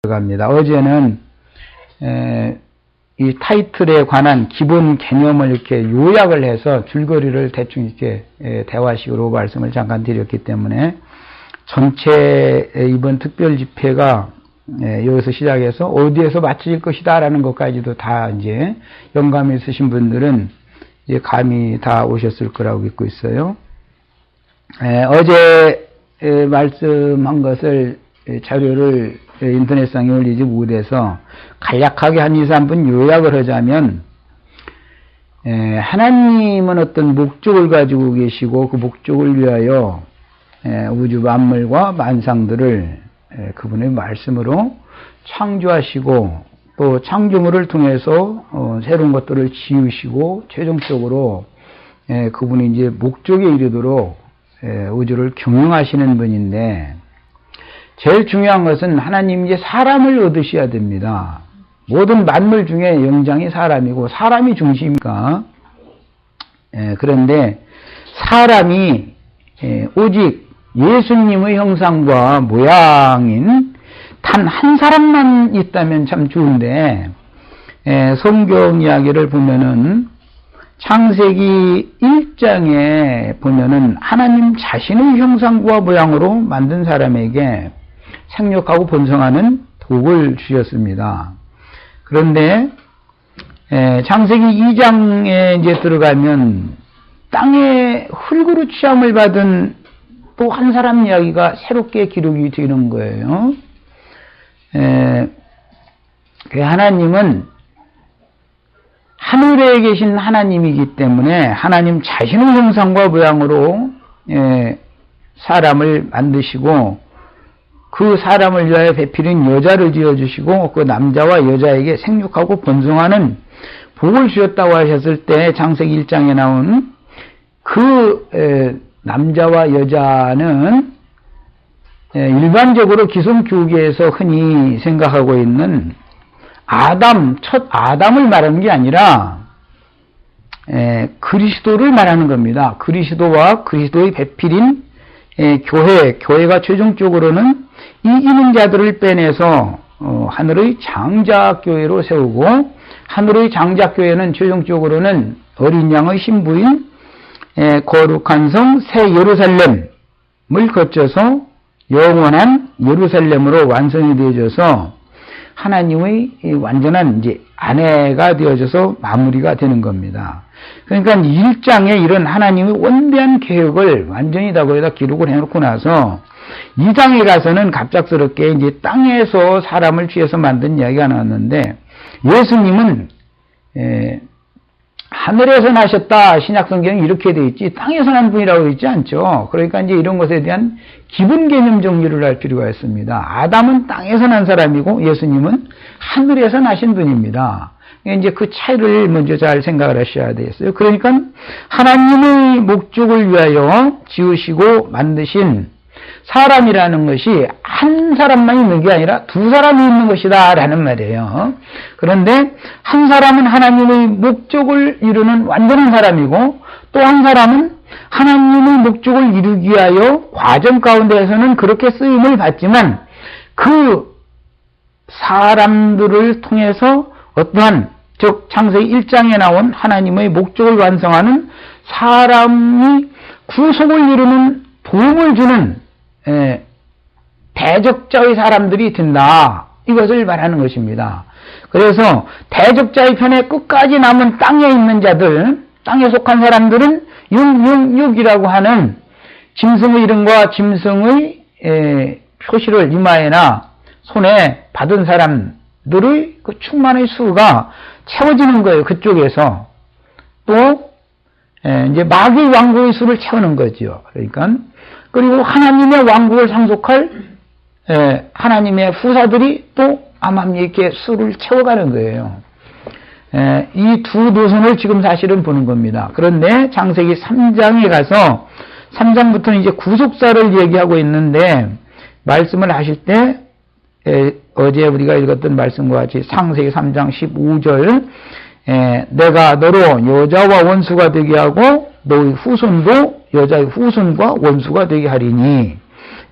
들어갑니다. 어제는 이 타이틀에 관한 기본 개념을 이렇게 요약을 해서 줄거리를 대충 이렇게 대화식으로 말씀을 잠깐 드렸기 때문에 전체 이번 특별 집회가 여기서 시작해서 어디에서 마칠 것이다라는 것까지도 다 이제 영감이 있으신 분들은 이제 감이 다 오셨을 거라고 믿고 있어요. 어제 말씀한 것을 자료를 인터넷상에 올리지 못해서 간략하게 한 2, 3분 요약을 하자면, 하나님은 어떤 목적을 가지고 계시고 그 목적을 위하여 우주 만물과 만상들을 그분의 말씀으로 창조하시고 또 창조물을 통해서 새로운 것들을 지으시고 최종적으로 그분이 이제 목적에 이르도록 우주를 경영하시는 분인데, 제일 중요한 것은 하나님 이제 사람을 얻으셔야 됩니다. 모든 만물 중에 영장이 사람이고 사람이 중심이니까. 그런데 사람이 오직 예수님의 형상과 모양인 단 한 사람만 있다면 참 좋은데, 성경 이야기를 보면은 창세기 1장에 보면은 하나님 자신의 형상과 모양으로 만든 사람에게 생육하고 번성하는 복을 주셨습니다. 그런데 창세기 2장에 이제 들어가면 땅에 흙으로 취함을 받은 또 한 사람 이야기가 새롭게 기록이 되는 거예요. 하나님은 하늘에 계신 하나님이기 때문에 하나님 자신의 형상과 모양으로 사람을 만드시고 그 사람을 위하여 배필인 여자를 지어주시고 그 남자와 여자에게 생육하고 번성하는 복을 주셨다고 하셨을 때 창세기 1장에 나온 그 남자와 여자는 일반적으로 기성교계에서 흔히 생각하고 있는 첫 아담을 말하는 게 아니라 그리스도를 말하는 겁니다. 그리스도와 그리스도의 배필인 교회가 최종적으로는 이기는 자들을 빼내서 하늘의 장자교회로 세우고, 하늘의 장자교회는 최종적으로는 어린 양의 신부인 거룩한 성 새 예루살렘을 거쳐서 영원한 예루살렘으로 완성이 되어져서 하나님의 완전한 이제 아내가 되어져서 마무리가 되는 겁니다. 그러니까 1장에 이런 하나님의 원대한 계획을 완전히 다 거기다 기록을 해놓고 나서 2장에 가서는 갑작스럽게 이제 땅에서 사람을 취해서 만든 이야기가 나왔는데, 예수님은 하늘에서 나셨다. 신약성경은 이렇게 되어 있지 땅에서 난 분이라고 되어 있지 않죠. 그러니까 이제 이런 것에 대한 기본 개념 정리를 할 필요가 있습니다. 아담은 땅에서 난 사람이고 예수님은 하늘에서 나신 분입니다. 이제 그 차이를 먼저 잘 생각을 하셔야 되겠어요. 그러니까 하나님의 목적을 위하여 지으시고 만드신 사람이라는 것이 한 사람만 있는 게 아니라 두 사람이 있는 것이다 라는 말이에요. 그런데 한 사람은 하나님의 목적을 이루는 완전한 사람이고, 또 한 사람은 하나님의 목적을 이루기 위하여 과정 가운데에서는 그렇게 쓰임을 받지만 그 사람들을 통해서 어떠한, 즉 창세기 1장에 나온 하나님의 목적을 완성하는 사람이 구속을 이루는 도움을 주는 대적자의 사람들이 된다. 이것을 말하는 것입니다. 그래서 대적자의 편에 끝까지 남은 땅에 있는 자들, 땅에 속한 사람들은 666이라고 하는 짐승의 이름과 짐승의 표시를 이마에나 손에 받은 사람들의 그 충만의 수가 채워지는 거예요. 그쪽에서. 또 이제 마귀 왕국의 수를 채우는 거죠. 그러니까 그리고 하나님의 왕국을 상속할 하나님의 후사들이 또 암암리 이렇게 수를 채워가는 거예요. 이 두 노선을 지금 사실은 보는 겁니다. 그런데 창세기 3장에 가서 3장부터는 이제 구속사를 얘기하고 있는데, 말씀을 하실 때 어제 우리가 읽었던 말씀과 같이 창세기 3장 15절 내가 너로 여자와 원수가 되게 하고 너의 후손도 여자의 후손과 원수가 되게 하리니,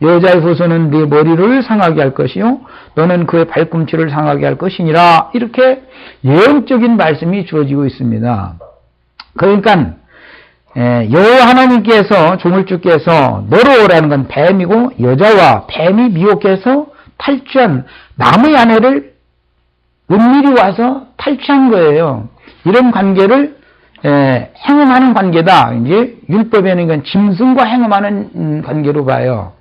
여자의 후손은 네 머리를 상하게 할 것이요 너는 그의 발꿈치를 상하게 할 것이니라. 이렇게 예언적인 말씀이 주어지고 있습니다. 그러니까 여호와 하나님께서 조물주께서 너로 오라는 건 뱀이고 여자와 뱀이 미혹해서 탈취한 남의 아내를 은밀히 와서 탈취한 거예요. 이런 관계를 행음하는 관계다. 이제 율법에는 이건 짐승과 행음하는 관계로 봐요.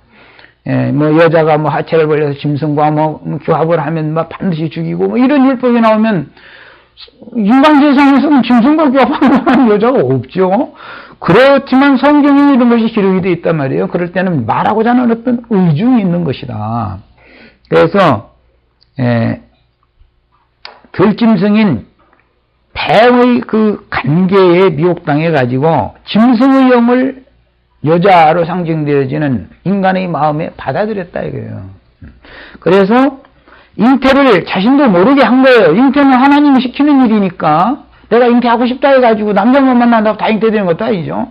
뭐 여자가 뭐 하체를 벌려서 짐승과 뭐 교합을 하면 뭐 반드시 죽이고 뭐 이런 율법이 나오면 인간 세상에서는 짐승과 교합하는 여자가 없죠. 그렇지만 성경에 이런 것이 기록이 되어 있단 말이에요. 그럴 때는 말하고자 하는 어떤 의중이 있는 것이다. 그래서 들짐승인 뱀의 그 관계에 미혹당해 가지고 짐승의 영을 여자로 상징되어지는 인간의 마음에 받아들였다 이거예요. 그래서 잉태를 자신도 모르게 한 거예요. 잉태는 하나님이 시키는 일이니까 내가 잉태하고 싶다 해가지고 남자만 만난다고 다 잉태되는 것도 아니죠.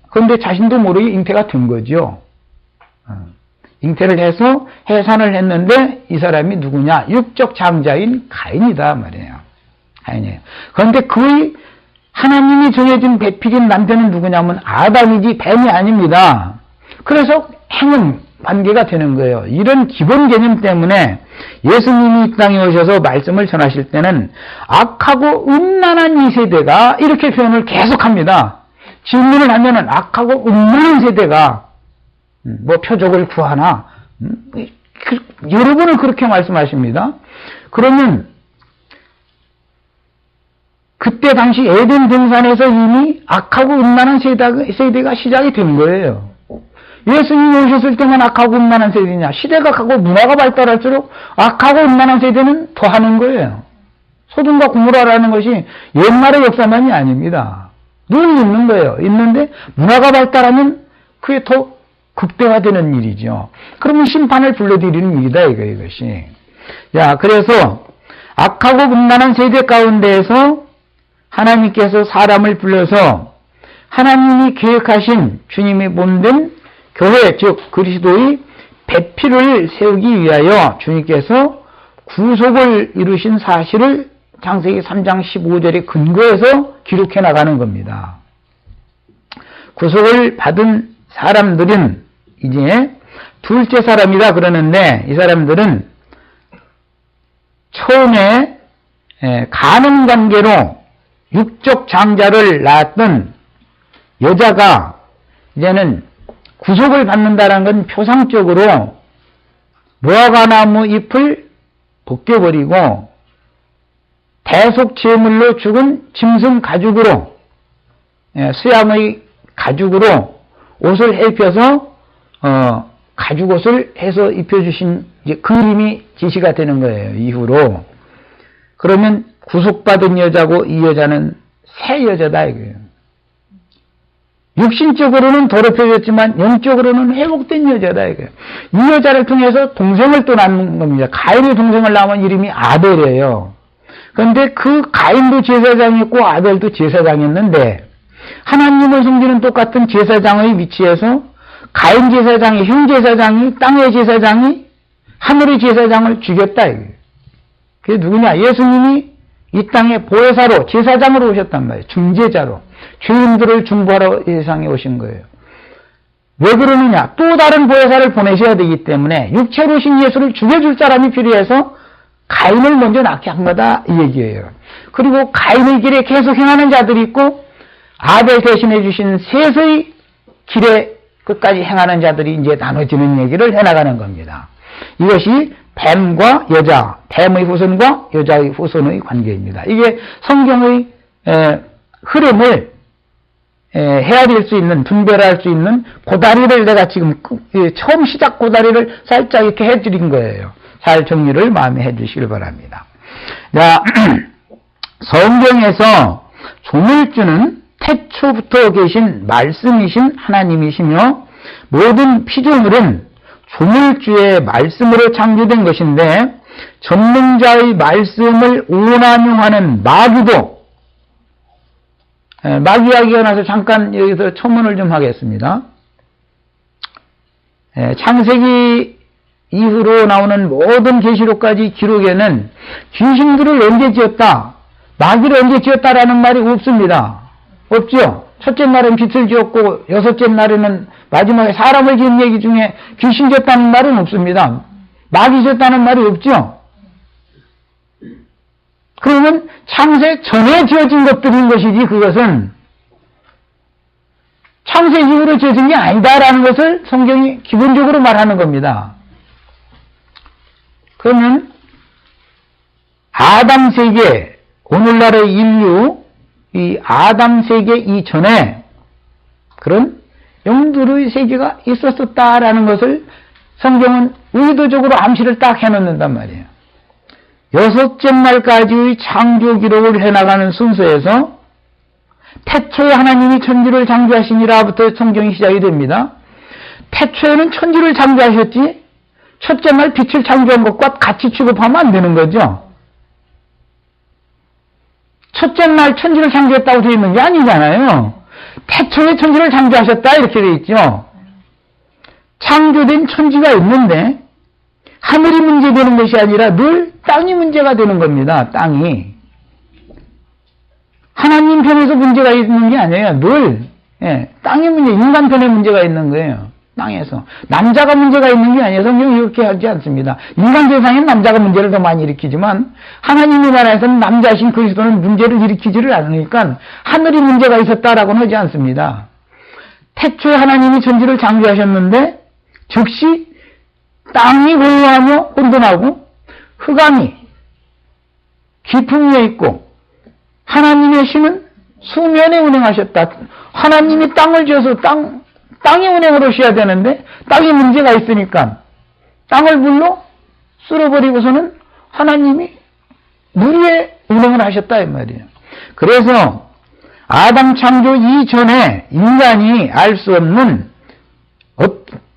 그런데 자신도 모르게 잉태가 된 거죠. 잉태를 해서 해산을 했는데 이 사람이 누구냐? 육적 장자인 가인이다 말이에요. 가인이에요. 그런데 그의 하나님이 정해준 배필인 남편은 누구냐면 아담이지 뱀이 아닙니다. 그래서 행운 관계가 되는 거예요. 이런 기본 개념 때문에 예수님이 이 땅에 오셔서 말씀을 전하실 때는 악하고 음란한 이 세대가 이렇게 표현을 계속합니다. 질문을 하면은 악하고 음란한 세대가 뭐 표적을 구하나 여러 번을 그렇게 말씀하십니다. 그러면 그때 당시 에덴 동산에서 이미 악하고 음란한 세대가 시작이 된 거예요. 예수님이 오셨을 때만 악하고 음란한 세대냐? 시대가 가고 문화가 발달할수록 악하고 음란한 세대는 더하는 거예요. 소돔과 고모라라는 것이 옛날의 역사만이 아닙니다. 늘 있는 거예요. 있는데 문화가 발달하면 그게 더 극대화되는 일이죠. 그러면 심판을 불러들이는 일이다 이것이. 야, 그래서 악하고 음란한 세대 가운데에서 하나님께서 사람을 불러서 하나님이 계획하신 주님의 몸된 교회, 즉 그리스도의 배필을 세우기 위하여 주님께서 구속을 이루신 사실을 창세기 3장 15절에 근거해서 기록해 나가는 겁니다. 구속을 받은 사람들은 이제 둘째 사람이다 그러는데 이 사람들은 처음에 가는 관계로 육적 장자를 낳았던 여자가 이제는 구속을 받는다는 건 표상적으로 무화과나무 잎을 벗겨버리고 대속 제물로 죽은 짐승 가죽으로 수양의 가죽으로 옷을 입혀서 가죽 옷을 해서 입혀주신 그림이 제시가 되는 거예요. 이후로. 그러면 구속받은 여자고 이 여자는 새 여자다 이거예요. 육신적으로는 더럽혀졌지만 영적으로는 회복된 여자다 이거예요. 이 여자를 통해서 동생을 또 낳는 겁니다. 가인의 동생을 낳은 이름이 아벨이에요. 그런데 그 가인도 제사장이었고 아벨도 제사장이었는데 하나님을 섬기는 똑같은 제사장의 위치에서 가인 제사장이 형 제사장이 땅의 제사장이 하늘의 제사장을 죽였다 이거예요. 그게 누구냐? 예수님이 이 땅에 보혜사로 제사장으로 오셨단 말이에요. 중재자로 죄인들을 중보하러 세상에 오신 거예요. 왜 그러느냐? 또 다른 보혜사를 보내셔야 되기 때문에 육체로 오신 예수를 죽여줄 사람이 필요해서 가인을 먼저 낳게 한 거다 이 얘기예요. 그리고 가인의 길에 계속 행하는 자들이 있고 아벨 대신해 주신 셋의 길에 끝까지 행하는 자들이 이제 나눠지는 얘기를 해나가는 겁니다. 이것이 뱀과 여자, 뱀의 후손과 여자의 후손의 관계입니다. 이게 성경의 흐름을 헤아릴 수 있는, 분별할 수 있는 고다리를 내가 지금 처음 시작 고다리를 살짝 이렇게 해드린 거예요. 잘 정리를 마음에 해주시길 바랍니다. 자, 성경에서 조물주는 태초부터 계신 말씀이신 하나님이시며 모든 피조물은 조물주의 말씀으로 창조된 것인데 전능자의 말씀을 오남용하는 마귀도 마귀 이야기가 나서 잠깐 여기서 첨언을 좀 하겠습니다. 창세기 이후로 나오는 모든 계시록까지 기록에는 귀신들을 언제 지었다, 마귀를 언제 지었다라는 말이 없습니다. 없죠. 첫째 날은 빛을 지었고 여섯째 날에는 마지막에 사람을 지은 얘기 중에 귀신 지었다는 말은 없습니다. 마귀 지었다는 말이 없죠. 그러면 창세 전에 지어진 것들인 것이지 그것은 창세 이후로 지어진 게 아니다라는 것을 성경이 기본적으로 말하는 겁니다. 그러면 아담 세계, 오늘날의 인류, 이 아담 세계 이전에 그런 영들의 세계가 있었다라는 것을 성경은 의도적으로 암시를 딱 해놓는단 말이에요. 여섯째 날까지의 창조 기록을 해나가는 순서에서 태초에 하나님이 천지를 창조하시니라부터 성경이 시작이 됩니다. 태초에는 천지를 창조하셨지 첫째 날 빛을 창조한 것과 같이 취급하면 안 되는 거죠. 첫째 날 천지를 창조했다고 되어 있는 게 아니잖아요. 태초에 천지를 창조하셨다 이렇게 되어 있죠. 창조된 천지가 있는데 하늘이 문제되는 것이 아니라 늘 땅이 문제가 되는 겁니다. 땅이. 하나님 편에서 문제가 있는 게 아니에요. 늘 땅의 문제, 인간 편에 문제가 있는 거예요. 땅에서. 남자가 문제가 있는 게 아니에요. 성경이 이렇게 하지 않습니다. 인간 세상엔 남자가 문제를 더 많이 일으키지만 하나님의 나라에서는 남자이신 그리스도는 문제를 일으키지를 않으니까 하늘이 문제가 있었다라고는 하지 않습니다. 태초에 하나님이 천지를 창조하셨는데 즉시 땅이 고요하며 혼돈하고 흑암이 깊음 위에 있고 하나님의 신은 수면에 운행하셨다. 하나님이 땅을 지어서 땅이 운행을 하셔야 되는데 땅에 문제가 있으니까 땅을 물로 쓸어버리고서는 하나님이 물 위에 운행을 하셨다 이 말이에요. 그래서 아담 창조 이전에 인간이 알 수 없는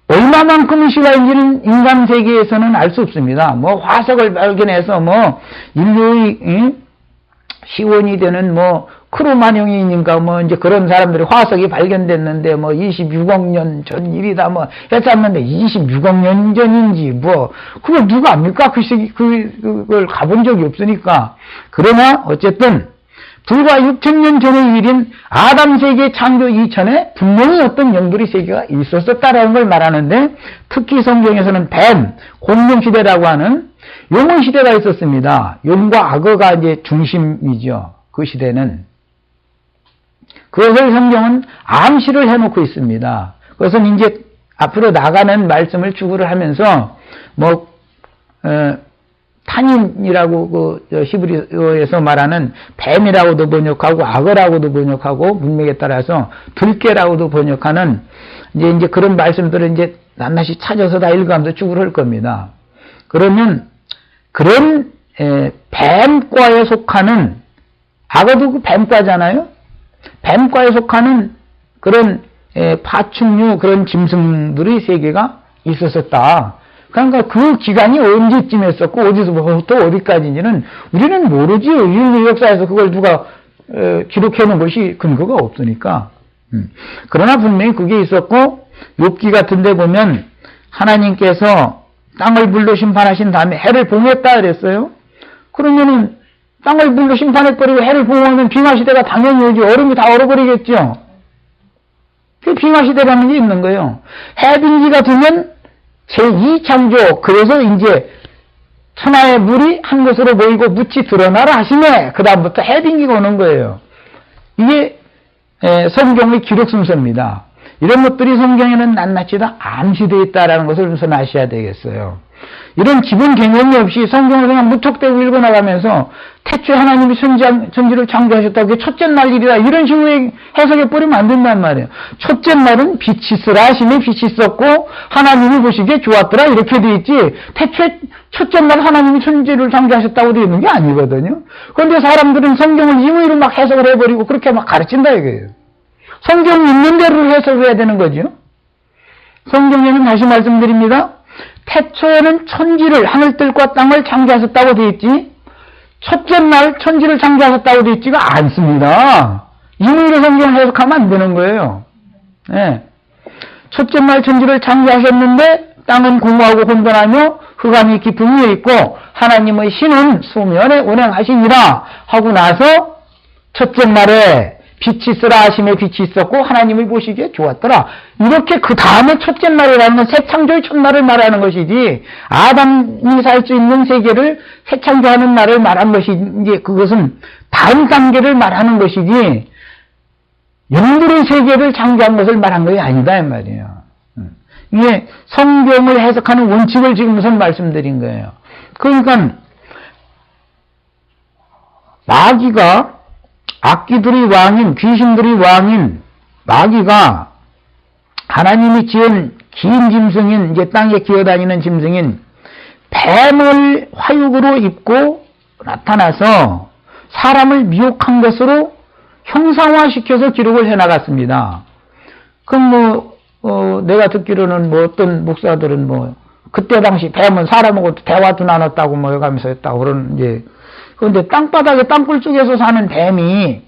얼마만큼의 시간인지는 인간 세계에서는 알 수 없습니다. 뭐 화석을 발견해서 뭐 인류의 시원이 되는 뭐 크로마뇽인가 뭐 이제 그런 사람들이 화석이 발견됐는데 뭐 26억 년 전 일이다 뭐 했었는데 26억 년 전인지 뭐 그걸 누가 압니까? 그걸 가본 적이 없으니까. 그러나 어쨌든 불과 6천년 전의 일인 아담 세계 창조 이전에 분명히 어떤 영들의 세계가 있었다라는 걸 말하는데 특히 성경에서는 뱀, 공룡 시대라고 하는 용의 시대가 있었습니다. 용과 악어가 이제 중심이죠. 그 시대는. 그것을 성경은 암시를 해놓고 있습니다. 그것은 이제 앞으로 나가는 말씀을 추구를 하면서 뭐 탄인이라고 그 히브리어에서 말하는 뱀이라고도 번역하고 악어라고도 번역하고 문맥에 따라서 들깨라고도 번역하는 이제 그런 말씀들을 이제 낱낱이 찾아서 다 읽어가면서 추구를 할 겁니다. 그러면 그런 뱀과에 속하는 악어도 그 뱀과잖아요. 뱀과에 속하는 그런 파충류 그런 짐승들의 세계가 있었었다. 그러니까 그 기간이 언제쯤 했었고 어디서부터 어디까지인지는 우리는 모르지. 인류 역사에서 그걸 누가 기록해 놓은 것이 근거가 없으니까. 그러나 분명히 그게 있었고 욥기 같은 데 보면 하나님께서 땅을 물로 심판하신 다음에 해를 봉했다 그랬어요. 그러면은 땅을 물로 심판해버리고 해를 봉하면 빙하시대가 당연히 오지. 얼음이 다 얼어버리겠죠. 그 빙하시대라는 게 있는 거예요. 해빙기가 되면 제2창조, 그래서 이제 천하의 물이 한 곳으로 모이고 묻이 드러나라 하시네. 그 다음부터 해빙기가 오는 거예요. 이게 성경의 기록 순서입니다. 이런 것들이 성경에는 낱낱이 다 암시되어 있다는 것을 우선 아셔야 되겠어요. 이런 기본 개념이 없이 성경을 그냥 무턱대고 읽어나가면서 태초에 하나님이 천지를 창조하셨다고 그게 첫째 날 일이다 이런 식으로 해석해버리면 안 된단 말이에요. 첫째 날은 빛이 있으라 하시니 빛이 있었고 하나님이 보시기에 좋았더라 이렇게 돼 있지 태초에 첫째 날 하나님이 천지를 창조하셨다고 되어 있는 게 아니거든요. 그런데 사람들은 성경을 임의로 막 해석을 해버리고 그렇게 막 가르친다 이거예요. 성경 있는 대로 해석을 해야 되는 거죠. 성경에는 다시 말씀드립니다. 태초에는 천지를 하늘들과 땅을 창조하셨다고 되어 있지 첫째 날 천지를 창조하셨다고 되어 있지가 않습니다. 임의로 성경을 해석하면 안 되는 거예요. 네. 첫째 날 천지를 창조하셨는데 땅은 공허하고 혼돈하며 흑암이 깊은 위에 있고 하나님의 신은 수면에 운행하시니라 하고 나서 첫째 날에 빛이 있으라 하심에 빛이 있었고 하나님이 보시기에 좋았더라. 이렇게 그 다음에 첫째 날이라는 건 새 창조의 첫날을 말하는 것이지 아담이 살 수 있는 세계를 새 창조하는 날을 말한 것이지 그것은 다음 단계를 말하는 것이지 영들의 세계를 창조한 것을 말한 것이 아니다 이 말이에요. 이게 성경을 해석하는 원칙을 지금 우선 말씀드린 거예요. 그러니까 마귀가 악귀들의 왕인 귀신들의 왕인 마귀가 하나님이 지은 긴 짐승인 이제 땅에 기어다니는 짐승인 뱀을 화육으로 입고 나타나서 사람을 미혹한 것으로 형상화시켜서 기록을 해나갔습니다. 그럼 내가 듣기로는 어떤 목사들은 그때 당시 뱀은 사람하고 대화도 나눴다고 해가면서 했다고 그러는데, 그런데 땅바닥에 땅굴 속에서 사는 뱀이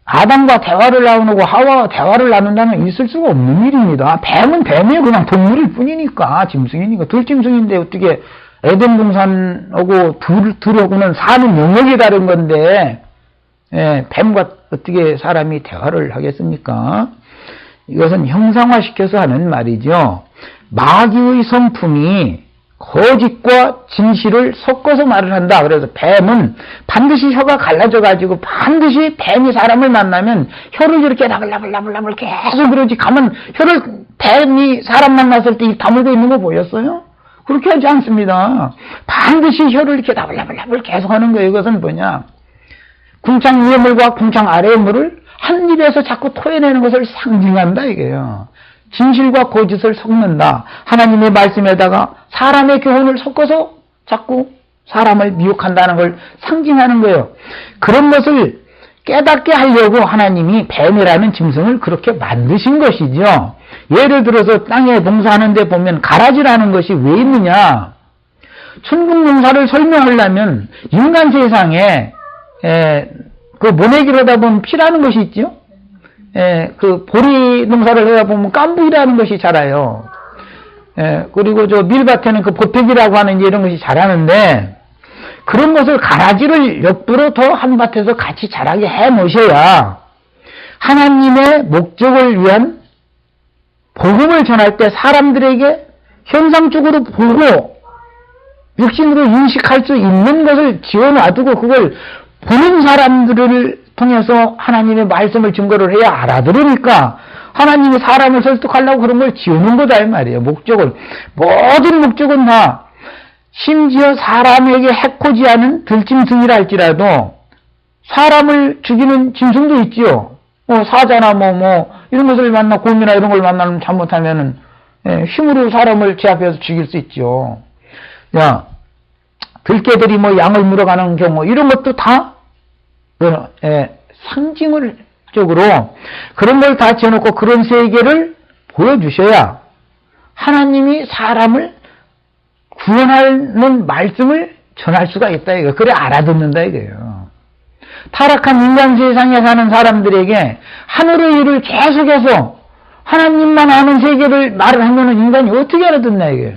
아담과 대화를 나누고 하와와 대화를 나눈다는 건 있을 수가 없는 일입니다. 뱀은 뱀이에요. 그냥 동물일 뿐이니까, 짐승이니까. 들짐승인데 어떻게 에덴 동산하고 들하고는 사는 영역이 다른 건데, 뱀과 어떻게 사람이 대화를 하겠습니까? 이것은 형상화시켜서 하는 말이죠. 마귀의 성품이 거짓과 진실을 섞어서 말을 한다. 그래서 뱀은 반드시 혀가 갈라져가지고 반드시 뱀이 사람을 만나면 혀를 이렇게 나불나불나불나불 계속 그러지. 가면 혀를 뱀이 사람 만났을 때 입 다물고 있는 거 보였어요? 그렇게 하지 않습니다. 반드시 혀를 이렇게 나불나불나불 계속 하는 거예요. 이것은 뭐냐? 궁창 위의 물과 궁창 아래의 물을 한 입에서 자꾸 토해내는 것을 상징한다 이게요. 진실과 거짓을 섞는다. 하나님의 말씀에다가 사람의 교훈을 섞어서 자꾸 사람을 미혹한다는 걸 상징하는 거예요. 그런 것을 깨닫게 하려고 하나님이 뱀이라는 짐승을 그렇게 만드신 것이죠. 예를 들어서 땅에 농사하는 데 보면 가라지라는 것이 왜 있느냐. 천국 농사를 설명하려면 인간 세상에 그 모내기로다 보면 피라는 것이 있죠. 그 보리 농사를 하다 보면 깐부이라는 것이 자라요. 그리고 저 밀밭에는 그 보태기라고 하는 이런 것이 자라는데 그런 것을 가라지를 옆으로 더 한 밭에서 같이 자라게 해 놓으셔야 하나님의 목적을 위한 복음을 전할 때 사람들에게 현상적으로 보고 육신으로 인식할 수 있는 것을 지어놔두고 그걸 보는 사람들을 통해서 하나님의 말씀을 증거를 해야 알아들으니까 하나님이 사람을 설득하려고 그런 걸 지우는 거다 이 말이에요. 목적은 모든 목적은 다 심지어 사람에게 해코지 않은 들짐승이라 할지라도 사람을 죽이는 짐승도 있지요. 사자나 이런 것을 만나 곰이나 이런 걸 만나면 잘못하면은 힘으로 사람을 제압해서 죽일 수 있죠. 야, 들개들이 양을 물어가는 경우 이런 것도 다 상징을 적으로 그런 걸 다 지어놓고 그런 세계를 보여주셔야 하나님이 사람을 구원하는 말씀을 전할 수가 있다 이거예요. 그래 알아듣는다 이거예요. 타락한 인간 세상에 사는 사람들에게 하늘의 일을 계속해서 하나님만 아는 세계를 말을 하면은 인간이 어떻게 알아듣나 이거예요.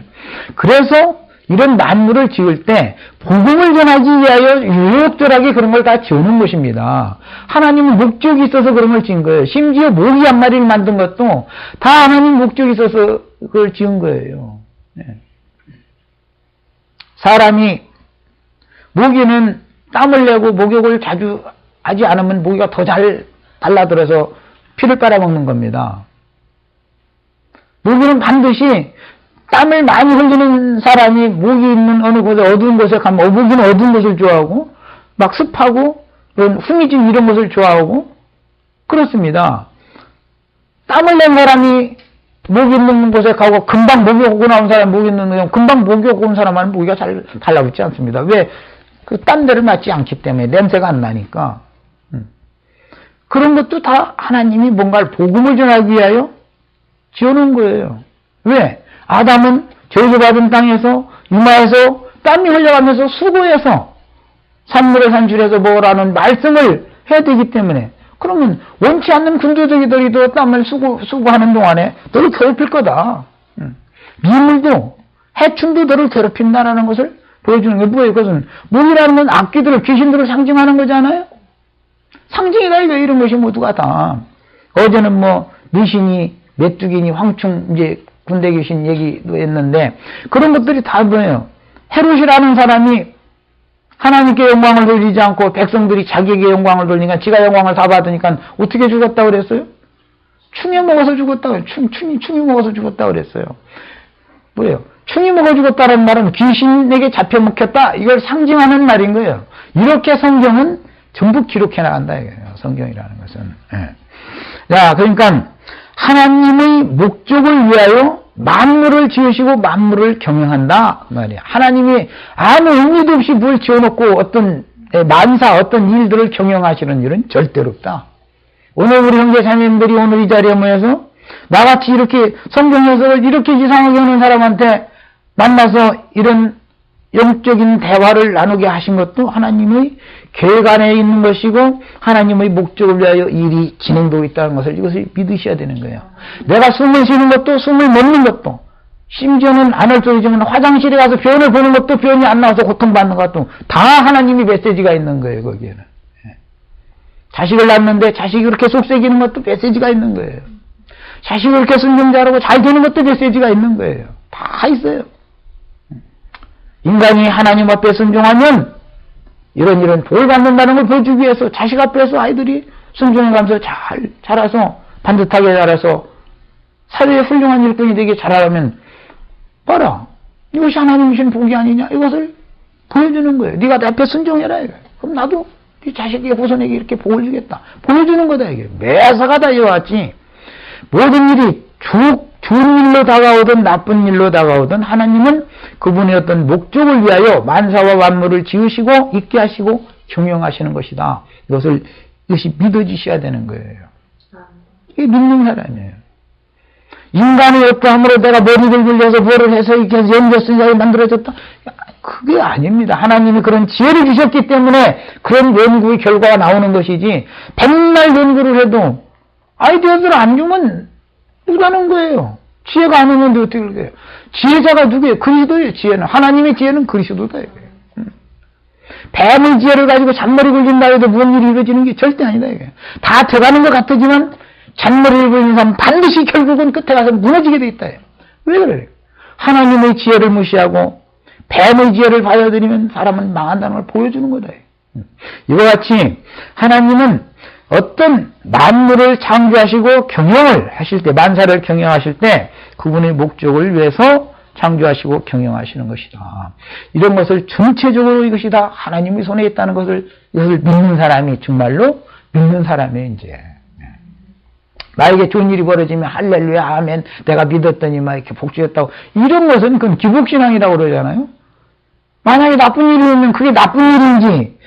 그래서 이런 만물을 지을 때 복음을 전하기 위하여 유혹절하게 그런 걸 다 지어놓은 것입니다. 하나님은 목적이 있어서 그런 걸 지은 거예요. 심지어 모기 한 마리를 만든 것도 다 하나님 목적이 있어서 그걸 지은 거예요. 사람이 모기는 땀을 내고 목욕을 자주 하지 않으면 모기가 더 잘 달라들어서 피를 빨아먹는 겁니다. 모기는 반드시 땀을 많이 흘리는 사람이 모기 있는 어느 곳에 어두운 곳에 가면 모기는 어두운 곳을 좋아하고 막 습하고 후미진 이런 것을 좋아하고 그렇습니다. 땀을 낸 사람이 모기 있는 곳에 가고 금방 목욕하고 나온 사람 모기 있는 곳에 금방 목욕하고 온 사람은 모기가 잘 달라붙지 않습니다. 왜? 그 땀들을 맞지 않기 때문에 냄새가 안 나니까. 그런 것도 다 하나님이 뭔가를 복음을 전하기 위하여 지어놓은 거예요. 왜? 아담은 저주받은 땅에서 유마에서 땀이 흘려가면서 수고해서 산물을 산출해서 먹으라는 말씀을 해야 되기 때문에 그러면 원치 않는 군더더기들이 땀을 수고하는 동안에 너를 괴롭힐 거다. 미물도 해충도 너를 괴롭힌다라는 것을 보여주는 게 뭐예요? 그것은 물이라는 건 악귀들을 귀신들을 상징하는 거잖아요. 상징이다 이거 이런 것이 모두가 다. 어제는 뭐 미신이 메뚜기니 황충 이제 군대 귀신 얘기도 했는데 그런 것들이 다 뭐예요? 헤롯이라는 사람이 하나님께 영광을 돌리지 않고 백성들이 자기에게 영광을 돌리니까 지가 영광을 다 받으니까 어떻게 죽었다고 그랬어요? 충이 먹어서 죽었다고 충이 먹어서 죽었다고 그랬어요. 뭐예요? 충이 먹어 죽었다는 말은 귀신에게 잡혀 먹혔다 이걸 상징하는 말인 거예요. 이렇게 성경은 전부 기록해 나간다 이거예요. 성경이라는 것은. 예. 자, 그러니까 하나님의 목적을 위하여 만물을 지으시고 만물을 경영한다 말이야. 하나님이 아무 의미도 없이 뭘 지어놓고 어떤 만사 어떤 일들을 경영하시는 일은 절대로 없다. 오늘 우리 형제 자매님들이 오늘 이 자리에 모여서 나같이 이렇게 성경 해석을 이렇게 이상하게 하는 사람한테 만나서 이런 영적인 대화를 나누게 하신 것도 하나님의 계획 안에 있는 것이고 하나님의 목적을 위하여 일이 진행되고 있다는 것을 이것을 믿으셔야 되는 거예요. 내가 숨을 쉬는 것도 숨을 멎는 것도 심지어는 안 할 소리지만 화장실에 가서 변을 보는 것도 변이 안 나와서 고통받는 것도 다 하나님이 메시지가 있는 거예요. 거기에는. 자식을 낳는데 자식이 그렇게 속삭이는 것도 메시지가 있는 거예요. 자식이 그렇게 순종 잘하고 잘 되는 것도 메시지가 있는 거예요. 다 있어요. 인간이 하나님 앞에 순종하면 이런 복을 받는다는 걸 보여주기 위해서 자식 앞에서 아이들이 순종해가면서 잘 자라서 반듯하게 자라서 사회에 훌륭한 일꾼이 되게 자라면 봐라 이것이 하나님이 주신 복이 아니냐 이것을 보여주는 거예요. 네가 내 앞에 순종해라 이거예요. 그럼 나도 네 자식에게 후손에게 이렇게 복을 주겠다 보여주는 거다 이게 매사가 다 이어왔지. 모든 일이 좋은 일로 다가오든 나쁜 일로 다가오든 하나님은 그분의 어떤 목적을 위하여 만사와 만물을 지으시고 있게 하시고 경영하시는 것이다. 이것이 믿어지셔야 되는 거예요. 이게 믿는 사람이에요. 인간의 어떠함으로 내가 머리를 굴려서 뭐를 해서 이렇게 연결선상에 만들어졌다. 그게 아닙니다. 하나님이 그런 지혜를 주셨기 때문에 그런 연구의 결과가 나오는 것이지 백날 연구를 해도 아이디어들을 안 주면 못하는 거예요. 지혜가 안 오는데 어떻게 그래요? 지혜자가 누구예요? 그리스도예요. 지혜는 하나님의 지혜는 그리스도다 이거예요. 뱀의 지혜를 가지고 잔머리 굴린다 해도 무슨 일이 이루어지는 게 절대 아니다 이거예요. 다 돼가는 것 같지만 잔머리를 굴리는 사람 반드시 결국은 끝에 가서 무너지게 돼 있다. 왜 그래요? 하나님의 지혜를 무시하고 뱀의 지혜를 받아들이면 사람은 망한다는 걸 보여주는 거다. 이와 같이 하나님은 어떤 만물을 창조하시고 경영을 하실 때, 만사를 경영하실 때 그분의 목적을 위해서 창조하시고 경영하시는 것이다. 이런 것을 전체적으로 이것이 다 하나님의 손에 있다는 것을 이것을 믿는 사람이 정말로 믿는 사람이에요. 이제 나에게 좋은 일이 벌어지면 할렐루야 아멘 내가 믿었더니 막 이렇게 복주였다고 이런 것은 그건 기복신앙이라고 그러잖아요. 만약에 나쁜 일이 오면 그게 나쁜 일인지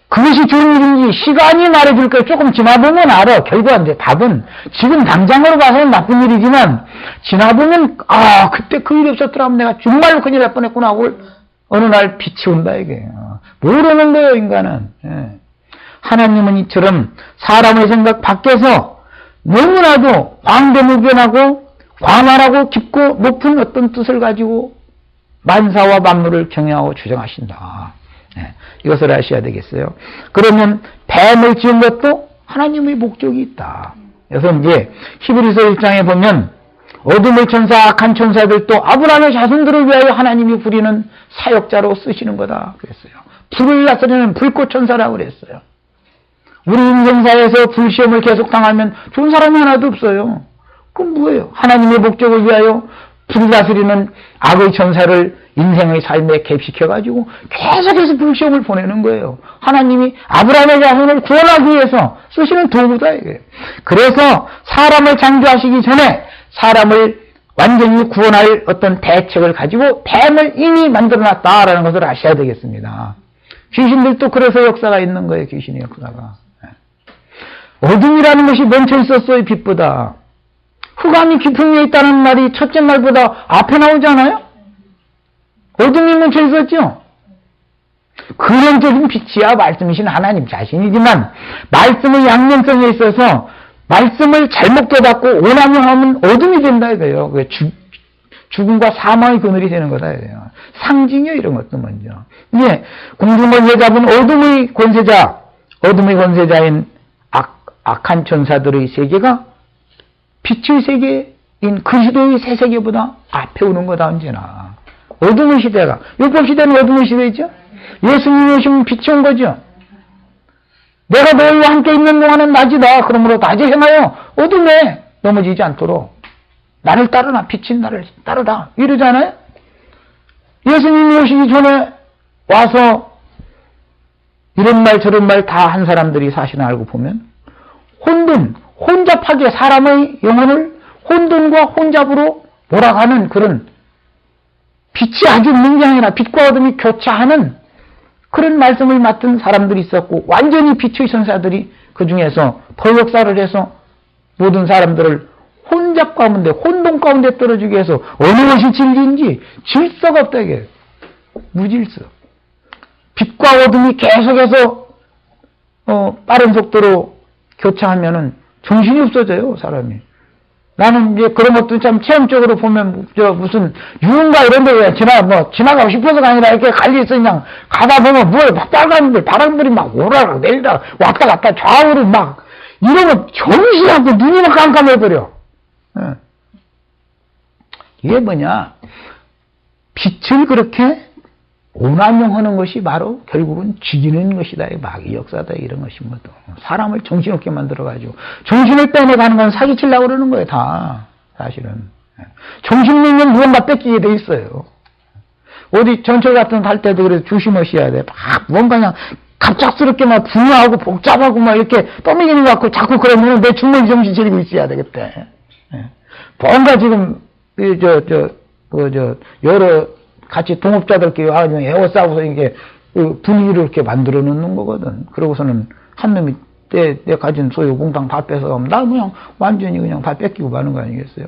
그것이 좋은 일인지 시간이 말해줄 거예요. 조금 지나보면 알아. 결과인데 답은 지금 당장으로 봐서는 나쁜 일이지만 지나보면 그때 그 일이 없었더라면 내가 정말로 큰일 날 뻔했구나 하고 어느 날 빛이 온다 이게. 모르는 거예요 인간은. 하나님은 이처럼 사람의 생각 밖에서 너무나도 광대무변하고 광활하고 깊고 높은 어떤 뜻을 가지고 만사와 만물을 경영하고 주장하신다. 이것을 아셔야 되겠어요. 그러면 뱀을 지은 것도 하나님의 목적이 있다. 그래서 이제 히브리서 1장에 보면 어둠의 천사, 악한 천사들도 아브라함의 자손들을 위하여 하나님이 부리는 사역자로 쓰시는 거다. 그랬어요. 불을 다스리는 불꽃 천사라고 그랬어요. 우리 인생사에서 불시험을 계속 당하면 좋은 사람이 하나도 없어요. 그럼 뭐예요? 하나님의 목적을 위하여 불을 다스리는 악의 천사를 인생의 삶에 개입시켜가지고 계속해서 불시험을 보내는 거예요. 하나님이 아브라함의 자손을 구원하기 위해서 쓰시는 도구다 이게. 그래서 사람을 창조하시기 전에 사람을 완전히 구원할 어떤 대책을 가지고 뱀을 이미 만들어놨다라는 것을 아셔야 되겠습니다. 귀신들도 그래서 역사가 있는 거예요. 귀신의 역사가. 어둠이라는 것이 멈춰 있었어요. 빛보다. 흑암이 깊은 위에 있다는 말이 첫째 말보다 앞에 나오지 않아요? 어둠이 멈춰 있었죠? 근원적인 빛이야 말씀이신 하나님 자신이지만 말씀의 양면성에 있어서 말씀을 잘못 깨닫고 오남용하면 어둠이 된다 이거예요. 죽음과 사망의 그늘이 되는 거다 이거예요. 상징이요 이런 것도 먼저. 예, 공중권세 잡은 어둠의 권세자인 악한 천사들의 세계가 빛의 세계인 그리스도의 새 세계보다 앞에 오는 거다 언제나. 어둠의 시대가, 율법 시대는 어둠의 시대죠. 예수님이 오시면 빛이 온 거죠. 내가 너희와 함께 있는 동안은 낮이다. 그러므로 낮에 행하여 어둠에 넘어지지 않도록 나를 따르라. 빛인 나를 따르라. 이러잖아요. 예수님이 오시기 전에 와서 이런 말 저런 말 다 한 사람들이 사실을 알고 보면 혼잡하게 사람의 영혼을 혼돈과 혼잡으로 몰아가는 그런 빛이 아주 있는 게 아니라 빛과 어둠이 교차하는 그런 말씀을 맡은 사람들이 있었고 완전히 빛의 선사들이 그 중에서 더 역사를 해서 모든 사람들을 혼잡 가운데 혼돈 가운데 떨어지기 위해서 어느 것이 진리인지 질서가 없다 이게 무질서. 빛과 어둠이 계속해서 빠른 속도로 교차하면은 정신이 없어져요 사람이. 나는 이제 그런 것도 참 체험적으로 보면 무슨 유흥가 이런 데 지나가고 싶어서가 아니라 이렇게 갈려있어 그냥 가다 보면 빨간불 바람불이 막 오라락 내리락 왔다 갔다 좌우로 막 이러면 정신이 없고 눈이 막 깜깜해버려. 이게 뭐냐 빛을 그렇게 오남용하는 것이 바로 결국은 죽이는 것이다. 마귀 역사다. 이런 것이 뭐도 사람을 정신없게 만들어가지고 정신을 빼내가는 건 사기치려고 그러는 거예요. 다 사실은 정신력은 무언가 뺏기게 돼 있어요. 어디 전철 같은 거 할 때도 그래서 조심하셔야 돼. 막 뭔가 그냥 갑작스럽게 막 분야하고 복잡하고 막 이렇게 떠밀리는 것 같고 자꾸 그러면 내 충분히 정신 차리고 있어야 되겠대. 뭔가 지금 여러 같이 동업자들끼리 에워싸고서 이게 분위기를 이렇게 만들어 놓는 거거든. 그러고서는 한 놈이 내 가진 소유 공당 다 뺏어가면 나 그냥 완전히 그냥 다 뺏기고 마는 거 아니겠어요?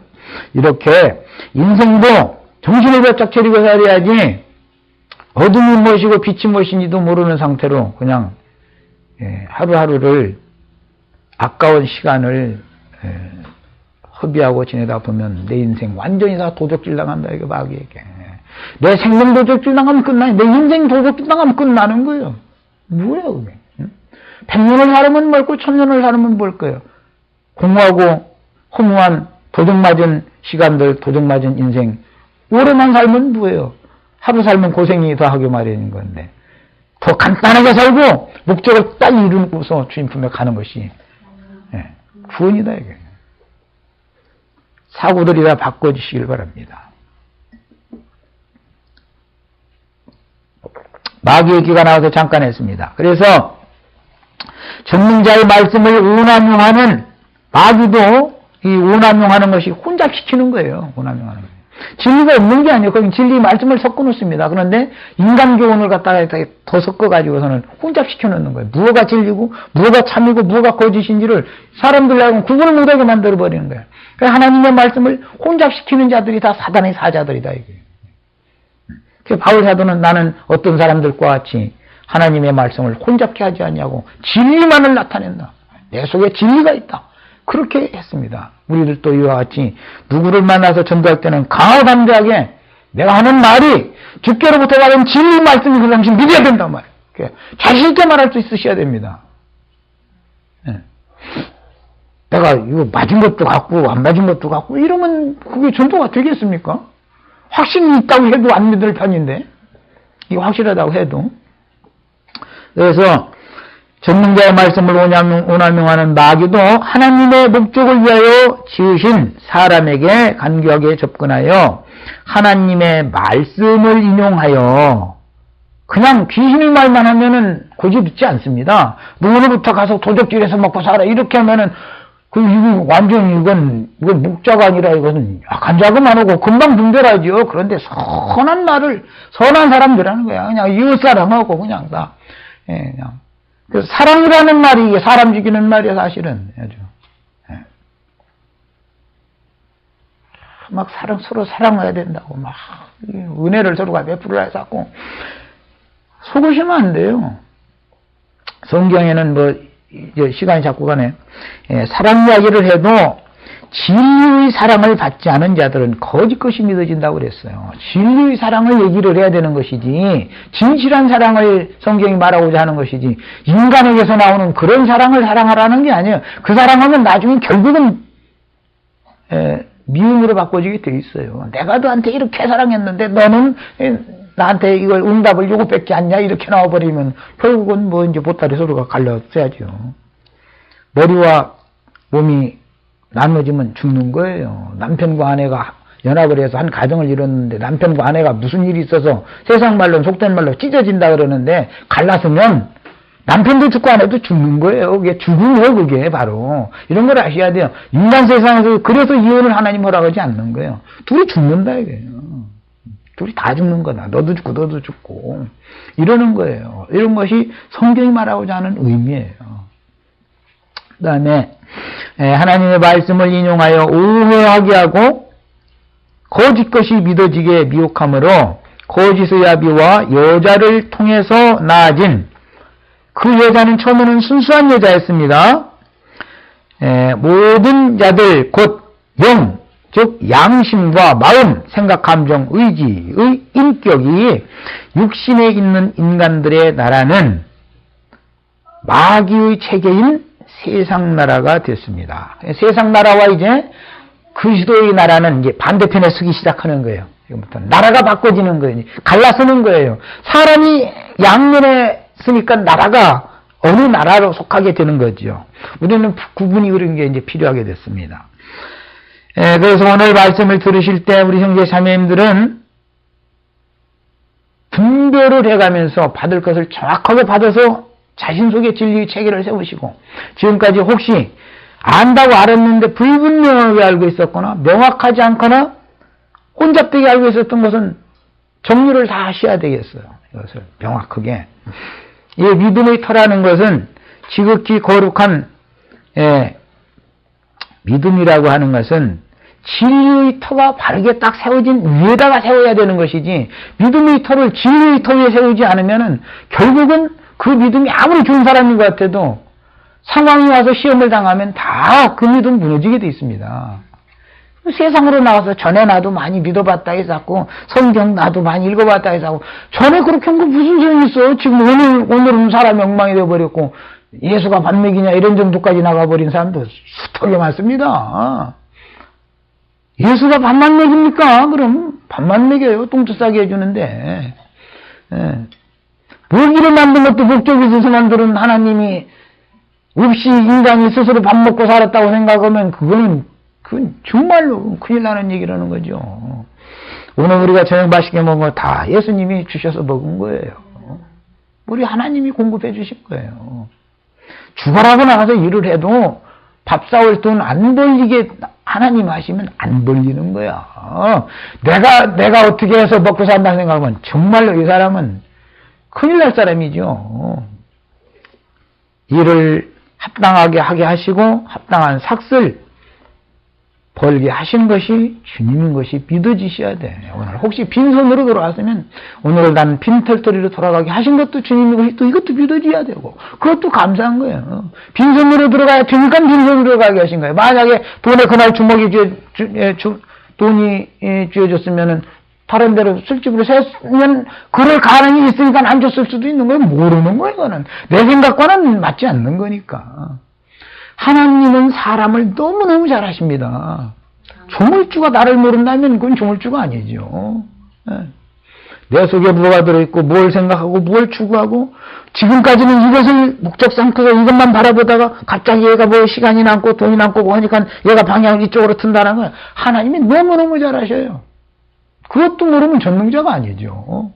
이렇게 인생도 정신을 바짝 차리고 살아야지 어둠이 무엇이고 빛이 무엇인지도 모르는 상태로 그냥 하루하루를 아까운 시간을 허비하고 지내다 보면 내 인생 완전히 다 도적질 당한다 이거 마귀에게. 내 생명 도적질 당하면 끝나요. 내 인생 도적질 당하면 끝나는 거예요. 뭐야 그게. 100년을 살으면 뭘 거고 1000년을 살으면 뭘 거예요. 공허하고 허무한 도적맞은 시간들 도적맞은 인생 오래만 살면 뭐예요. 하루 살면 고생이 더 하기 마련인 건데 더 간단하게 살고 목적을 딱 이루고서 주님 품에 가는 것이 구원이다 이게. 사고들이 다 바꿔주시길 바랍니다. 마귀의 귀가 나와서 잠깐 했습니다. 그래서 전능자의 말씀을 오남용하는 마귀도 이 오남용하는 것이 혼잡시키는 거예요. 오남용하는 거예요. 진리가 없는 게 아니에요. 거기 진리 말씀을 섞어 놓습니다. 그런데 인간 교훈을 갖다가 더 섞어 가지고서는 혼잡시켜 놓는 거예요. 무엇가 진리고 무엇가 참이고 무엇가 거짓인지를 사람들 하고는 구분을 못하게 만들어 버리는 거예요. 그래서 하나님의 말씀을 혼잡시키는 자들이 다 사단의 사자들이다 이게. 그래서 바울 사도는 나는 어떤 사람들과 같이 하나님의 말씀을 혼잡케 하지 않냐고 진리만을 나타낸다. 내 속에 진리가 있다. 그렇게 했습니다. 우리들도 이와 같이 누구를 만나서 전도할 때는 강하고 담대하게 내가 하는 말이 주께로부터 받은 진리 말씀이 그 당신 믿어야 된단 말이에요. 자신 있게 말할 수 있으셔야 됩니다. 내가 이거 맞은 것도 같고 안 맞은 것도 같고 이러면 그게 전도가 되겠습니까? 확신이 있다고 해도 안 믿을 편인데 이거 확실하다고 해도. 그래서 전능자의 말씀을 오남용하는 마귀도 하나님의 목적을 위하여 지으신 사람에게 간교하게 접근하여 하나님의 말씀을 인용하여 그냥 귀신의 말만 하면은 고집 있지 않습니다. 누구로부터 가서 도적질해서 먹고 살아 이렇게 하면은 이거 완전히 이건 목자가 아니라 이거는 약한 자금 안 오고 금방 분별하죠. 그런데 선한 말을 선한 사람들하는 거야. 그냥 이웃 사람하고 그냥 다 그냥. 사랑이라는 말이 이게 사람 죽이는 말이야 사실은. 막 서로 사랑해야 된다고 막 은혜를 서로가 베풀어야 자꾸 속으시면 안 돼요. 성경에는 뭐 이제 시간이 자꾸 가네. 사랑 이야기를 해도 진리의 사랑을 받지 않은 자들은 거짓 것이 믿어진다고 그랬어요. 진리의 사랑을 얘기를 해야 되는 것이지, 진실한 사랑을 성경이 말하고자 하는 것이지, 인간에게서 나오는 그런 사랑을 사랑하라는 게 아니에요. 그 사랑하면 나중에 결국은 미움으로 바꿔지게 돼 있어요. 내가 너한테 이렇게 사랑했는데 너는 나한테 이걸 응답을 요구밖에 않냐, 이렇게 나와버리면 결국은 뭐 이제 보따리 서로가 갈라서야죠. 머리와 몸이 나눠지면 죽는 거예요. 남편과 아내가 연합을 해서 한 가정을 이뤘는데 남편과 아내가 무슨 일이 있어서 세상 말로 속된 말로 찢어진다 그러는데 갈라서면 남편도 죽고 아내도 죽는 거예요. 그게 죽음이에요. 그게 바로 이런 걸 아셔야 돼요. 인간 세상에서 그래서 이혼을 하나님 허락하지 않는 거예요. 둘이 죽는다 이거예요. 둘이 다 죽는 거다. 너도 죽고 너도 죽고 이러는 거예요. 이런 것이 성경이 말하고자 하는 의미예요. 그 다음에 하나님의 말씀을 인용하여 오해하게 하고 거짓 것이 믿어지게 미혹함으로 거짓의 아비와 여자를 통해서 낳아진 그 여자는 처음에는 순수한 여자였습니다. 모든 자들 곧 영, 즉 양심과 마음, 생각, 감정, 의지의 인격이 육신에 있는 인간들의 나라는 마귀의 체계인 세상 나라가 됐습니다. 세상 나라와 이제 그리스도의 나라는 이제 반대편에 서기 시작하는 거예요. 지금부터 나라가 바꿔지는 거예요. 갈라서는 거예요. 사람이 양면에 쓰니까 나라가 어느 나라로 속하게 되는 거죠. 우리는 구분이 그런 게 이제 필요하게 됐습니다. 그래서 오늘 말씀을 들으실 때 우리 형제 자매님들은 분별을 해가면서 받을 것을 정확하게 받아서 자신 속에 진리의 체계를 세우시고, 지금까지 혹시 안다고 알았는데 불분명하게 알고 있었거나 명확하지 않거나 혼잡되게 알고 있었던 것은 정리를 다 하셔야 되겠어요. 이것을 명확하게. 이 믿음의 터라는 것은 지극히 거룩한 믿음이라고 하는 것은 진리의 터가 바르게 딱 세워진 위에다가 세워야 되는 것이지, 믿음의 터를 진리의 터 위에 세우지 않으면은 결국은 그 믿음이 아무리 좋은 사람인 것 같아도 상황이 와서 시험을 당하면 다 그 믿음 무너지게 돼 있습니다. 세상으로 나와서 전에 나도 많이 믿어봤다 해서 하고, 성경 나도 많이 읽어봤다 해서 하고, 전에 그렇게 한 거 무슨 소용이 있어? 지금 오늘은 사람이 엉망이 되어버렸고, 예수가 밥 먹이냐 이런 정도까지 나가버린 사람도 수탁에 많습니다. 예수가 밥만 먹입니까? 그럼 밥만 먹여요. 똥도 싸게 해주는데. 먹이를 만든 것도 목적이 있어서 만드는 하나님이 없이 인간이 스스로 밥 먹고 살았다고 생각하면 그건 정말로 큰일 나는 얘기라는 거죠. 오늘 우리가 저녁 맛있게 먹은 거 다 예수님이 주셔서 먹은 거예요. 우리 하나님이 공급해 주실 거예요. 죽어라고 나가서 일을 해도 밥 사올 돈 안 벌리게 하나님 하시면 안 벌리는 거야. 내가 어떻게 해서 먹고 산다 생각하면 정말로 이 사람은 큰일 날 사람이죠. 일을 합당하게 하게 하시고 합당한 삭슬 벌게 하시는 것이 주님인 것이 믿어지셔야 돼. 오늘 혹시 빈손으로 돌아왔으면 오늘 나는 빈털터리로 돌아가게 하신 것도 주님인 것이 또 이것도 믿어져야 되고, 그것도 감사한 거예요. 빈손으로 들어가야 되니까 빈손으로 들어가게 하신 거예요. 만약에 돈에 그날 돈이 쥐어졌으면은 다른 데로 술집으로 샜으면 그럴 가능이 있으니까 안 줬을 수도 있는 거예요. 모르는 거예요. 이거는 내 생각과는 맞지 않는 거니까. 하나님은 사람을 너무너무 잘하십니다. 조물주가 나를 모른다면 그건 조물주가 아니죠. 내 속에 뭐가 들어있고 뭘 생각하고 뭘 추구하고, 지금까지는 이것을 목적 삼고서 이것만 바라보다가 갑자기 얘가 뭐 시간이 남고 돈이 남고 하니까 얘가 방향을 이쪽으로 튼다는 건 하나님이 너무너무 잘하셔요. 그것도 모르면 전능자가 아니죠.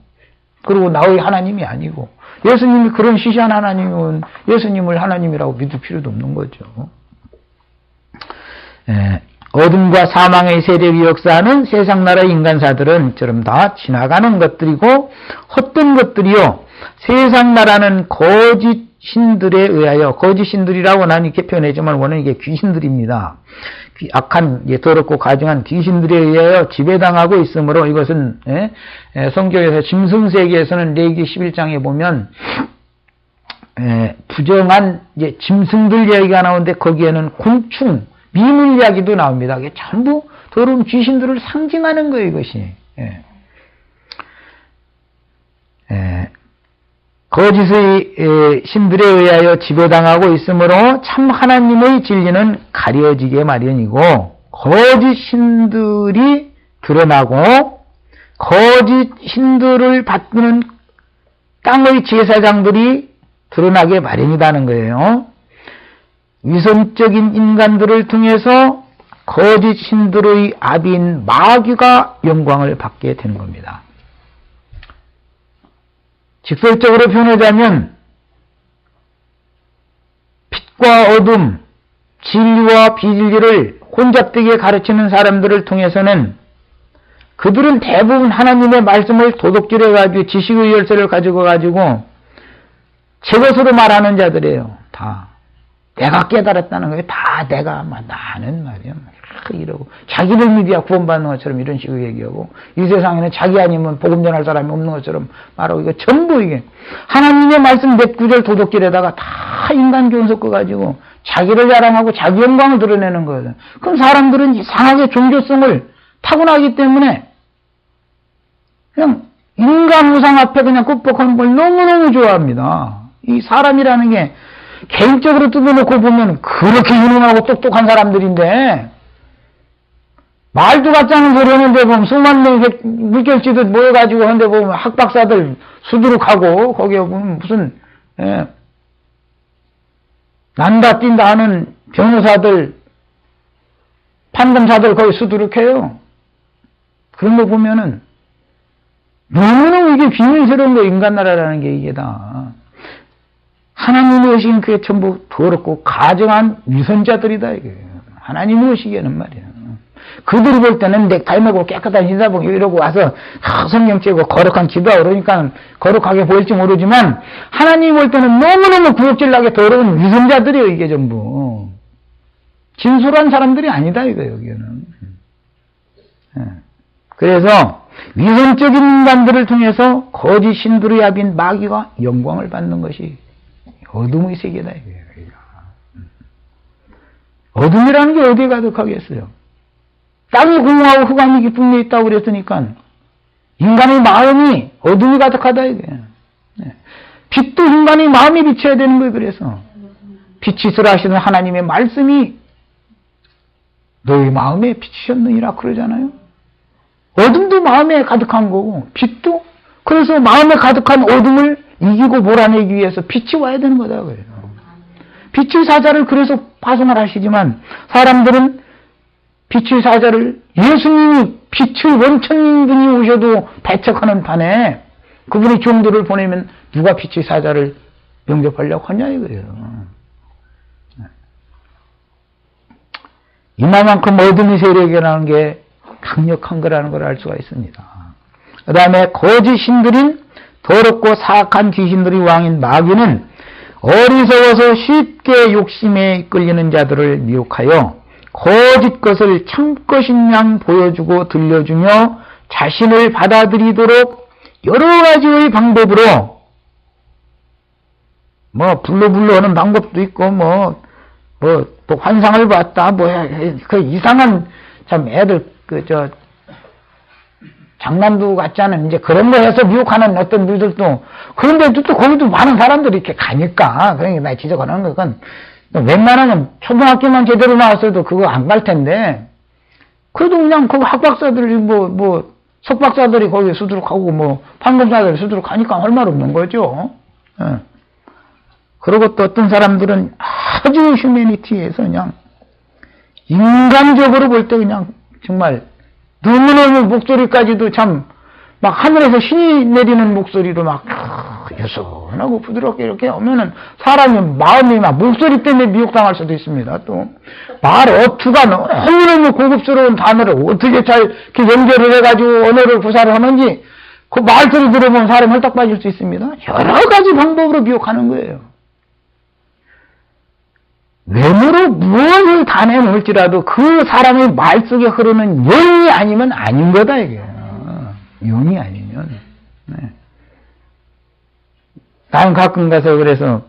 그리고 나의 하나님이 아니고, 예수님이 그런 시시한 하나님은 예수님을 하나님이라고 믿을 필요도 없는 거죠. 어둠과 사망의 세력이 역사하는 세상 나라의 인간사들은 이처럼 다 지나가는 것들이고 헛된 것들이요, 세상 나라는 거짓 신들에 의하여, 거짓 신들이라고 난 이렇게 표현했지만 원래는 이게 귀신들입니다. 악한, 더럽고 가증한 귀신들에 의하여 지배당하고 있으므로 이것은 성경에서 짐승세계에서는 레위기 11장에 보면 부정한 짐승들 이야기가 나오는데 거기에는 곤충, 미물 이야기도 나옵니다. 이게 전부 더러운 귀신들을 상징하는 거예요, 이것이. 거짓의 신들에 의하여 지배당하고 있으므로 참 하나님의 진리는 가려지게 마련이고, 거짓 신들이 드러나고 거짓 신들을 받는 땅의 제사장들이 드러나게 마련이라는 거예요. 위선적인 인간들을 통해서 거짓 신들의 아비인 마귀가 영광을 받게 되는 겁니다. 직설적으로 표현하자면 빛과 어둠, 진리와 비진리를 혼잡되게 가르치는 사람들을 통해서는 그들은 대부분 하나님의 말씀을 도둑질해가지고 지식의 열쇠를 가지고 제 것으로 말하는 자들이에요. 다. 내가 깨달았다는 거예요. 다 내가, 나는 말이야. 이러고. 자기를 믿어야 구원받는 것처럼 이런 식으로 얘기하고, 이 세상에는 자기 아니면 복음 전할 사람이 없는 것처럼 말하고, 이거 전부 이게. 하나님의 말씀 몇 구절 도둑질에다가 다 인간 교훈 섞어가지고, 자기를 자랑하고 자기 영광을 드러내는 거예요. 그럼 사람들은 이상하게 종교성을 타고나기 때문에, 그냥 인간 우상 앞에 그냥 굽복하는 걸 너무너무 좋아합니다. 이 사람이라는 게 개인적으로 뜯어놓고 보면 그렇게 유능하고 똑똑한 사람들인데 말도 같지 않은 소리 하는데 보면 수만 명이 물결치듯 모여가지고 하는데 보면 학박사들 수두룩하고 거기에 보면 무슨 난다 뛴다 하는 변호사들 판검사들 거의 수두룩해요. 그런 거 보면은 너무너무 이게 비밀스러운 거 인간나라라는 게 이게 다. 하나님이 오신 그게 전부 더럽고 가증한 위선자들이다 이게. 하나님이 오시기에는 말이야. 그들이 볼 때는 넥타이 매고 깨끗한 인사복 이러고 와서 성경 째고 거룩한 기도하고 그러니까 거룩하게 보일지 모르지만 하나님이 볼 때는 너무너무 구역질나게 더러운 위선자들이에요 이게 전부. 진솔한 사람들이 아니다 이거예요 여기는. 그래서 위선적인 인간들을 통해서 거짓 신들의 아비인 마귀가 영광을 받는 것이 어둠의 세계다 이거예요. 어둠이라는 게 어디에 가득하겠어요? 땅이 공허하고 흑암이 깊은 데 있다고 그랬으니까 인간의 마음이 어둠이 가득하다 이거예요. 빛도 인간의 마음이 비춰야 되는 거예요. 그래서 빛이시라 하시는 하나님의 말씀이 너희 마음에 비치셨느니라 그러잖아요. 어둠도 마음에 가득한 거고 빛도 그래서 마음에 가득한 어둠을 이기고 몰아내기 위해서 빛이 와야 되는 거다 그래요. 빛의 사자를 그래서 파송을 하시지만 사람들은 빛의 사자를 예수님이 빛의 원천분이 오셔도 배척하는 판에 그분의 종들을 보내면 누가 빛의 사자를 영접하려고 하냐 이거예요. 이만큼 어둠의 세력이라는 게 강력한 거라는 걸 알 수가 있습니다. 그 다음에 거짓 신들인 더럽고 사악한 귀신들이 왕인 마귀는 어리석어서 쉽게 욕심에 끌리는 자들을 미혹하여 거짓 것을 참것인 양 보여주고 들려주며 자신을 받아들이도록 여러 가지의 방법으로 불로 하는 방법도 있고 또 환상을 봤다 그 이상한 참 애들 장난도 같지 않은 이제 그런 거 해서 미혹하는 어떤 분들도 그런데도 또 거기도 많은 사람들이 이렇게 가니까 그러니까 나 지적하는 건 웬만하면 초등학교만 제대로 나왔어도 그거 안 갈 텐데 그래도 그냥 그 학박사들이 석박사들이 거기 수두룩하고 판검사들이 수두룩하니까 할 말 없는 거죠. 그리고 또 어떤 사람들은 아주 휴머니티에서 그냥 인간적으로 볼 때 그냥 정말 너무너무 목소리까지도 참 막 하늘에서 신이 내리는 목소리로 막 여선하고 부드럽게 이렇게 오면은 사람이 마음이 막 목소리 때문에 미혹당할 수도 있습니다. 또 말 어투가 너무너무 고급스러운 단어를 어떻게 잘 이렇게 연결을 해가지고 언어를 구사를 하는지 그 말소리 들어보면 사람이 헐떡 빠질 수 있습니다. 여러 가지 방법으로 미혹하는 거예요. 외모로 무엇을 다 내놓을지라도 그 사람의 말 속에 흐르는 영이 아니면 아닌 거다, 이게. 영이 아니면. 네. 나는 가끔 가서 그래서,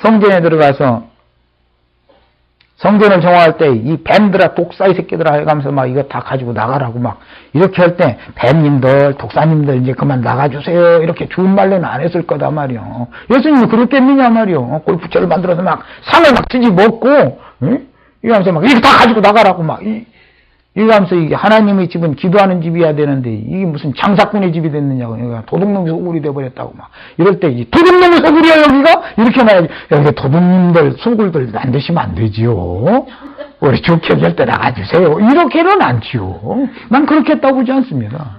성전에 들어가서, 성전을 정화할 때, 이 뱀들아, 독사이 새끼들아 해가면서 막 이거 다 가지고 나가라고 막, 이렇게 할 때, 뱀님들, 독사님들 이제 그만 나가주세요. 이렇게 좋은 말로는 안 했을 거다 말이요. 예수님은 그렇겠느냐 말이요. 골프채를 만들어서 막, 상을 막 뒤집먹고, 이거 하면서 막, 이거 다 가지고 나가라고 막, 이거 하면서 이게 하나님의 집은 기도하는 집이어야 되는데, 이게 무슨 장사꾼의 집이 됐느냐고, 도둑놈이 소굴이 돼버렸다고 막, 이럴 때, 도둑놈이 소굴이야, 여기가? 이렇게 말하지. 여기 도둑님들, 소굴들 만드시면 안 되지요. 우리 좋게 할 때 나가주세요. 이렇게는 않지요. 난 그렇게 했다고 보지 않습니다.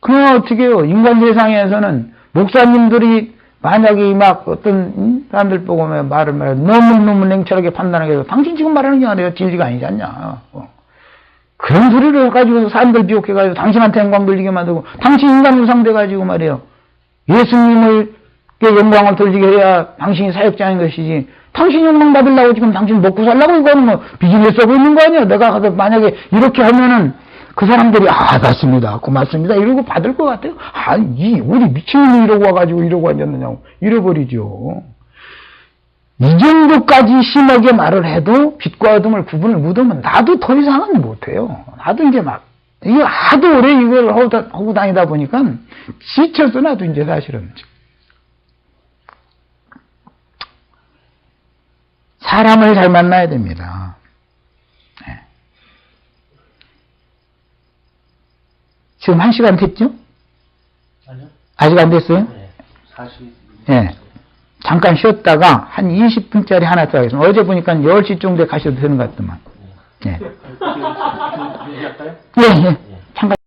그냥 어떻게 해요? 인간 세상에서는 목사님들이 만약에 막 어떤 사람들 보고 말을 너무 냉철하게 판단하게 해서 당신 지금 말하는 게 아니라 진리가 아니지 않냐. 그런 소리를 해가지고 사람들 비옥해가지고 당신한테 영광 돌리게 만들고 당신 인간 우상 돼가지고 말이에요. 예수님을 영광을 돌리게 해야 당신이 사역자인 것이지. 당신 영광 받으려고 지금 당신 먹고 살라고 이거는 뭐 비즈니스 하고 있는 거 아니야. 내가 만약에 이렇게 하면은 그 사람들이 맞습니다. 고맙습니다. 이러고 받을 것 같아요. 우리 미친놈이 이러고 와가지고 이러고 앉았느냐고. 이래버리죠. 이 정도까지 심하게 말을 해도 빛과 어둠을 구분을 못하면 나도 더 이상은 못해요. 나도 이제 이거 하도 오래 이걸 하고 다니다 보니까 지쳤어, 나도 이제 사실은. 사람을 잘 만나야 됩니다. 지금 1시간 됐죠? 아니요. 아직 안 됐어요? 네. 40. 네. 잠깐 쉬었다가 한 20분짜리 하나 더 하겠습니다. 어제 보니까 10시 정도에 가셔도 되는 것 같더만. 네. 할까요? 예, 예. 잠깐.